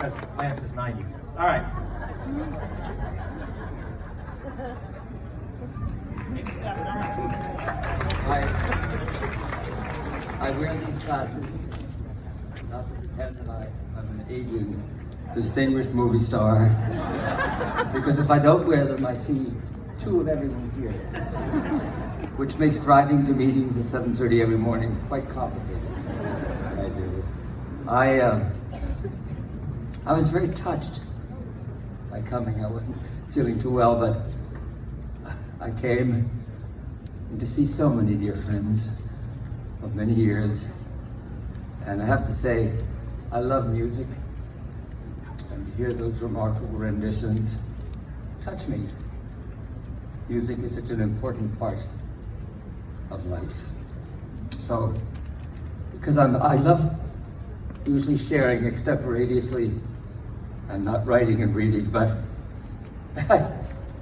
Because Lance is 90. All right. I wear these glasses not to pretend that I'm an aging, distinguished movie star, because if I don't wear them, I see two of everyone here, which makes driving to meetings at 7:30 every morning quite complicated. I do. I was very touched by coming. I wasn't feeling too well, but I came to see so many dear friends of many years. And I have to say, I love music, and to hear those remarkable renditions touch me. Music is such an important part of life. So, because I love usually sharing extemporaneously and not writing and reading, but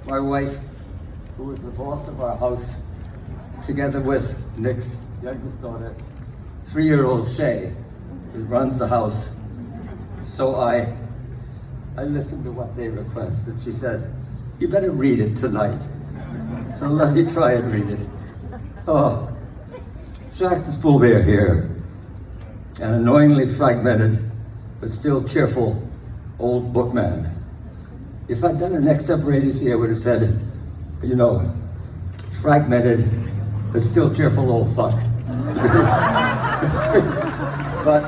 my wife, who was the boss of our house, together with Nick's youngest daughter, 3-year-old Shay, who runs the house. So I listened to what they requested. She said, "You better read it tonight." So let me try and read it. Oh, Jacques deSpoelberch here, an annoyingly fragmented, but still cheerful old bookman. If I'd done an extemporaneously, I would have said, you know, fragmented, but still cheerful old fuck. But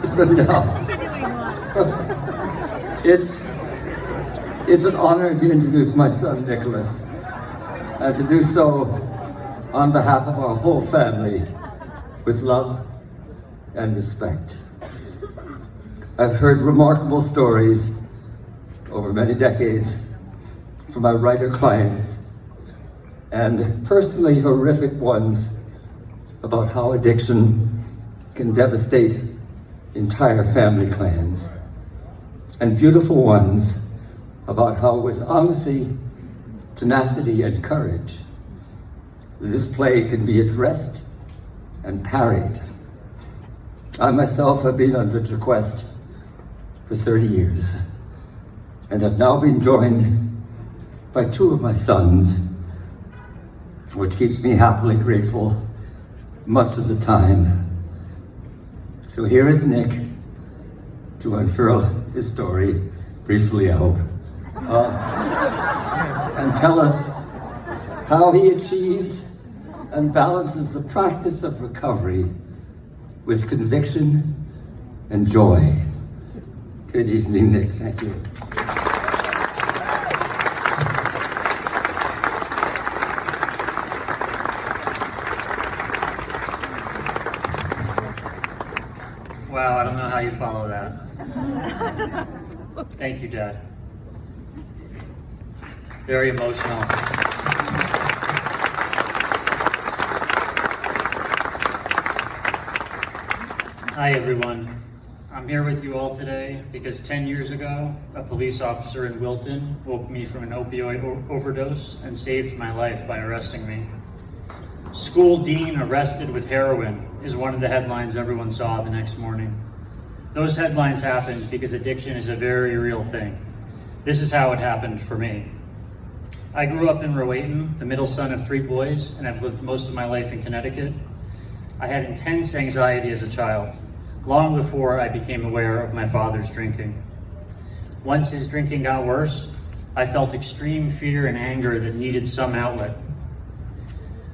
it's been done. It's an honor to introduce my son, Nicholas, and to do so on behalf of our whole family with love and respect. I've heard remarkable stories over many decades from my writer clients, and personally horrific ones about how addiction can devastate entire family clans, and beautiful ones about how with honesty, tenacity, and courage, this plague can be addressed and parried. I myself have been on such a quest for 30 years and have now been joined by 2 of my sons, which keeps me happily grateful much of the time. So here is Nick to unfurl his story, briefly I hope, and tell us how he achieves and balances the practice of recovery with conviction and joy. Good evening, Nick. Thank you. Wow, I don't know how you follow that. Thank you, Dad. Very emotional. Hi, everyone. I'm here with you all today because 10 years ago, a police officer in Wilton woke me from an opioid overdose and saved my life by arresting me. "School dean arrested with heroin" is one of the headlines everyone saw the next morning. Those headlines happened because addiction is a very real thing. This is how it happened for me. I grew up in Rowayton, the middle son of 3 boys, and I've lived most of my life in Connecticut. I had intense anxiety as a child, long before I became aware of my father's drinking. Once his drinking got worse, I felt extreme fear and anger that needed some outlet.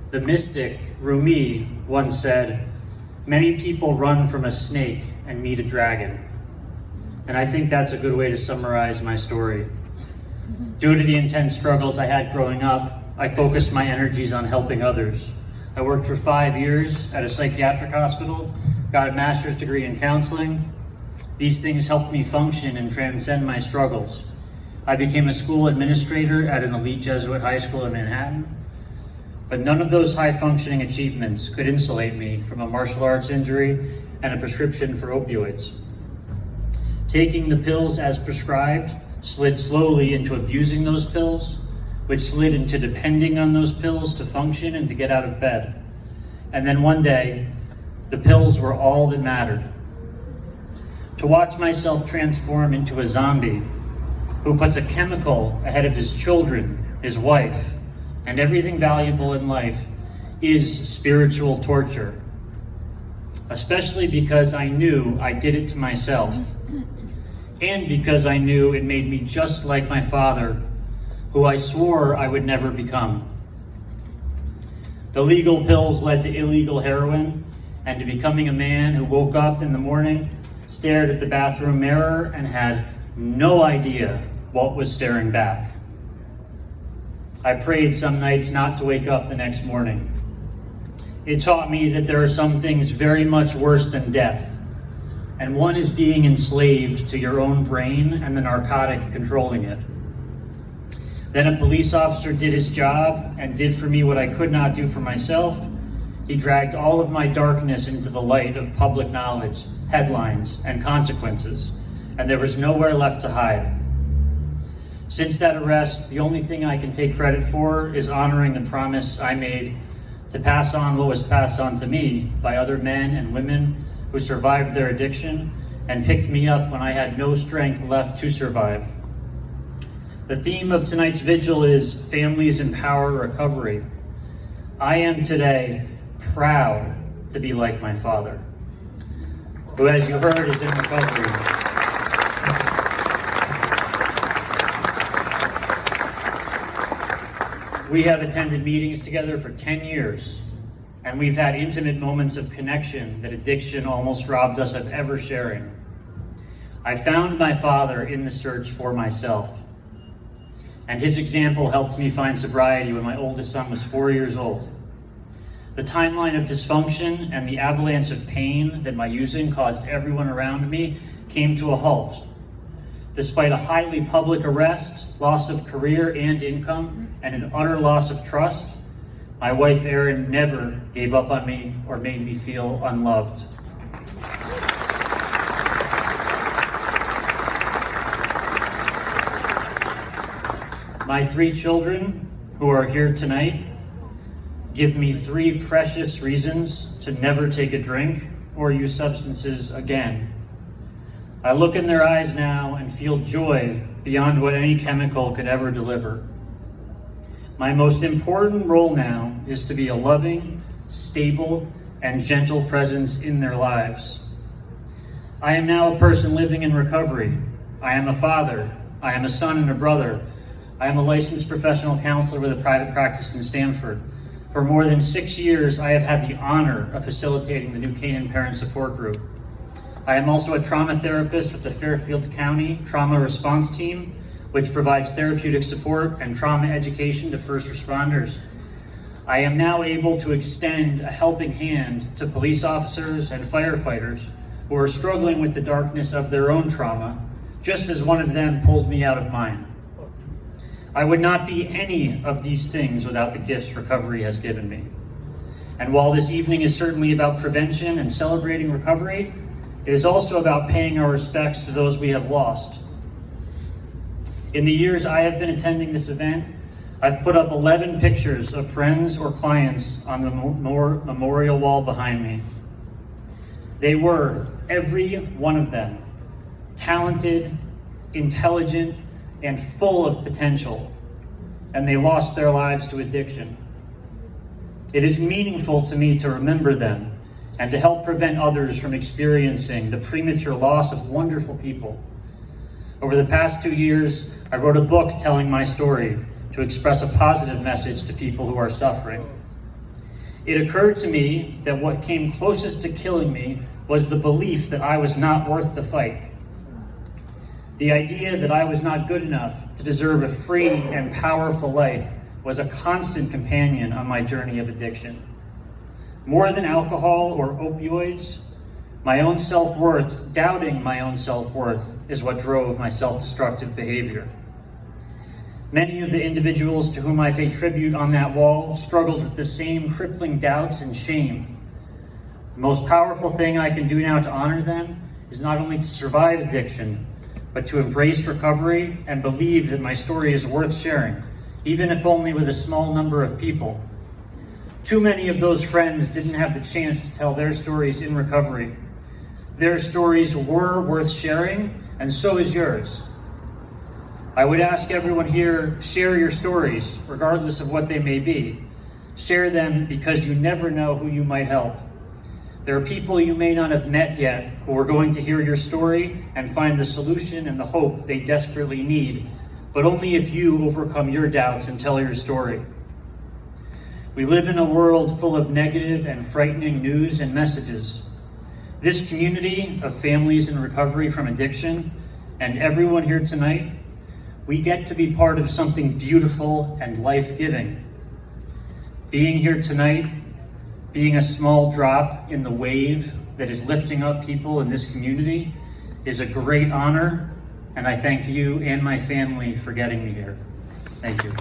The mystic Rumi once said, "Many people run from a snake and meet a dragon." And I think that's a good way to summarize my story. Due to the intense struggles I had growing up, I focused my energies on helping others. I worked for 5 years at a psychiatric hospital, got a master's degree in counseling. These things helped me function and transcend my struggles. I became a school administrator at an elite Jesuit high school in Manhattan. But none of those high-functioning achievements could insulate me from a martial arts injury and a prescription for opioids. Taking the pills as prescribed slid slowly into abusing those pills, which slid into depending on those pills to function and to get out of bed. And then one day, the pills were all that mattered. to watch myself transform into a zombie who puts a chemical ahead of his children, his wife, and everything valuable in life is spiritual torture. Especially because I knew I did it to myself, and because I knew it made me just like my father, who I swore I would never become. The legal pills led to illegal heroin and to becoming a man who woke up in the morning, stared at the bathroom mirror, and had no idea what was staring back. I prayed some nights not to wake up the next morning. It taught me that there are some things very much worse than death, and one is being enslaved to your own brain and the narcotic controlling it. Then a police officer did his job and did for me what I could not do for myself. He dragged all of my darkness into the light of public knowledge, headlines, and consequences, and there was nowhere left to hide. Since that arrest, the only thing I can take credit for is honoring the promise I made to pass on what was passed on to me by other men and women who survived their addiction and picked me up when I had no strength left to survive. The theme of tonight's vigil is Families Empower Recovery. I am today proud to be like my father, who, as you heard, is in recovery. We have attended meetings together for 10 years, and we've had intimate moments of connection that addiction almost robbed us of ever sharing. I found my father in the search for myself, and his example helped me find sobriety when my oldest son was 4 years old. The timeline of dysfunction and the avalanche of pain that my using caused everyone around me came to a halt. Despite a highly public arrest, loss of career and income, and an utter loss of trust, my wife Erin never gave up on me or made me feel unloved. My 3 children, who are here tonight, give me 3 precious reasons to never take a drink or use substances again. I look in their eyes now and feel joy beyond what any chemical could ever deliver. My most important role now is to be a loving, stable, and gentle presence in their lives. I am now a person living in recovery. I am a father. I am a son and a brother. I am a licensed professional counselor with a private practice in Stanford. For more than 6 years, I have had the honor of facilitating the New Canaan Parent Support Group. I am also a trauma therapist with the Fairfield County Trauma Response Team, which provides therapeutic support and trauma education to first responders. I am now able to extend a helping hand to police officers and firefighters who are struggling with the darkness of their own trauma, just as one of them pulled me out of mine. I would not be any of these things without the gifts recovery has given me. And while this evening is certainly about prevention and celebrating recovery, it is also about paying our respects to those we have lost. In the years I have been attending this event, I've put up 11 pictures of friends or clients on the memorial wall behind me. They were, every one of them, talented, intelligent, and full of potential, and they lost their lives to addiction. It is meaningful to me to remember them and to help prevent others from experiencing the premature loss of wonderful people. Over the past 2 years, I wrote a book telling my story to express a positive message to people who are suffering. It occurred to me that what came closest to killing me was the belief that I was not worth the fight. The idea that I was not good enough to deserve a free and powerful life was a constant companion on my journey of addiction. More than alcohol or opioids, my own self-worth, doubting my own self-worth, is what drove my self-destructive behavior. Many of the individuals to whom I pay tribute on that wall struggled with the same crippling doubts and shame. The most powerful thing I can do now to honor them is not only to survive addiction, but to embrace recovery and believe that my story is worth sharing, even if only with a small number of people. Too many of those friends didn't have the chance to tell their stories in recovery. Their stories were worth sharing, and so is yours. I would ask everyone here, share your stories, regardless of what they may be. Share them because you never know who you might help. There are people you may not have met yet who are going to hear your story and find the solution and the hope they desperately need, but only if you overcome your doubts and tell your story. We live in a world full of negative and frightening news and messages. This community of families in recovery from addiction and everyone here tonight, we get to be part of something beautiful and life-giving. Being here tonight, being a small drop in the wave that is lifting up people in this community is a great honor, and I thank you and my family for getting me here. Thank you.